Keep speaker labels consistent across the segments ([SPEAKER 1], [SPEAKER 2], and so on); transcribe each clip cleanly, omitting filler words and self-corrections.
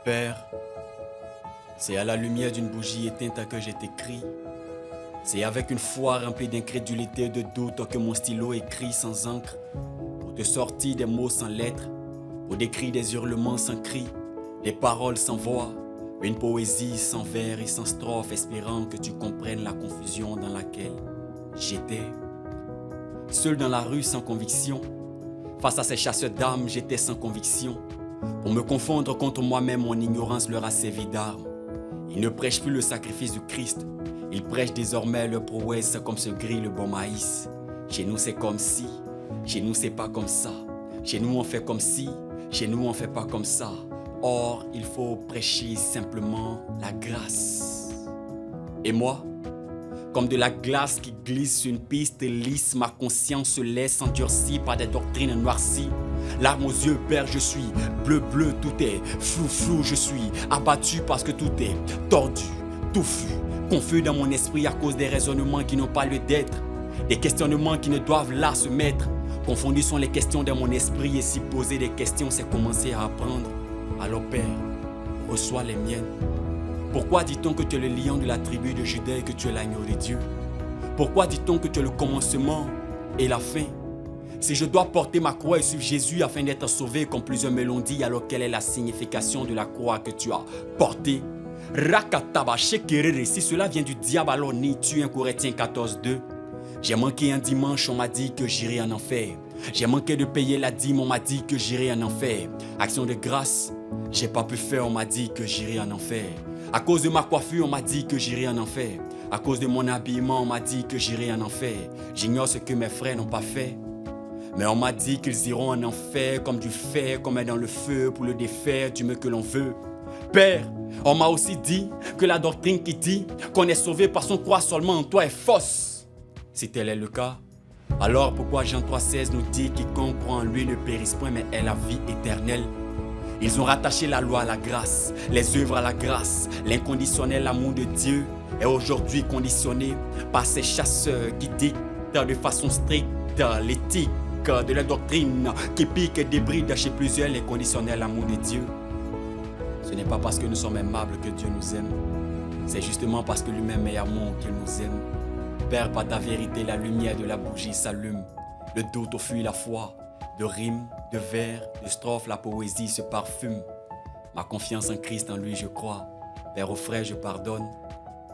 [SPEAKER 1] Père, c'est à la lumière d'une bougie éteinte que je t'écris. C'est avec une foi remplie d'incrédulité et de doute que mon stylo écrit sans encre, pour te sortir des mots sans lettres, pour décrire des hurlements sans cris, des paroles sans voix, une poésie sans vers et sans strophe, espérant que tu comprennes la confusion dans laquelle j'étais. Seul dans la rue sans conviction, face à ces chasseurs d'âmes, j'étais sans conviction. Pour me confondre contre moi-même, mon ignorance leur a servi d'arme. Ils ne prêchent plus le sacrifice du Christ. Ils prêchent désormais leur prouesse comme se grille le bon maïs. Chez nous c'est comme si, chez nous c'est pas comme ça. Chez nous on fait comme si, chez nous on fait pas comme ça. Or, il faut prêcher simplement la grâce. Et moi, comme de la glace qui glisse sur une piste lisse, ma conscience se laisse endurcir par des doctrines noircies. Larmes aux yeux, Père, je suis bleu, bleu, tout est flou, flou, je suis abattu parce que tout est tordu, touffu, confus dans mon esprit à cause des raisonnements qui n'ont pas lieu d'être, des questionnements qui ne doivent là se mettre. Confondus sont les questions de mon esprit et si poser des questions, c'est commencer à apprendre. Alors Père, reçois les miennes. Pourquoi dit-on que tu es le lion de la tribu de Juda et que tu es l'agneau de Dieu? Pourquoi dit-on que tu es le commencement et la fin? Si je dois porter ma croix et suivre Jésus afin d'être sauvé, comme plusieurs me l'ont dit, alors quelle est la signification de la croix que tu as portée? Rakataba shekerere, si cela vient du diable, alors ni tu 1 Corinthiens 14:2. J'ai manqué un dimanche, on m'a dit que j'irai en enfer. J'ai manqué de payer la dîme, on m'a dit que j'irai en enfer. Action de grâce, j'ai pas pu faire, on m'a dit que j'irai en enfer. À cause de ma coiffure, on m'a dit que j'irai en enfer. À cause de mon habillement, on m'a dit que j'irai en enfer. J'ignore ce que mes frères n'ont pas fait. Mais on m'a dit qu'ils iront en enfer comme du fer, comme est dans le feu pour le défaire du mieux que l'on veut. Père, on m'a aussi dit que la doctrine qui dit qu'on est sauvé par son croix seulement en toi est fausse. Si tel est le cas, alors pourquoi Jean 3,16 nous dit quiconque croit en lui ne périsse point mais ait la vie éternelle? Ils ont rattaché la loi à la grâce, les œuvres à la grâce, l'inconditionnel amour de Dieu est aujourd'hui conditionné par ces chasseurs qui dictent de façon stricte l'éthique de la doctrine qui pique et débride chez plusieurs l'inconditionnel amour de Dieu. Ce n'est pas parce que nous sommes aimables que Dieu nous aime, c'est justement parce que lui-même est amour qu'il nous aime. Père, par ta vérité, la lumière de la bougie s'allume, le doute fuit la foi, de rimes, de vers, de strophes, la poésie se parfume. Ma confiance en Christ, en lui je crois. Père, au frère je pardonne,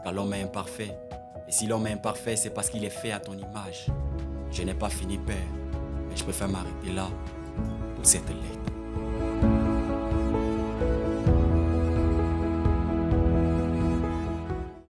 [SPEAKER 1] car l'homme est imparfait. Et si l'homme est imparfait, c'est parce qu'il est fait à ton image. Je n'ai pas fini, Père, mais je préfère m'arrêter là pour cette lettre.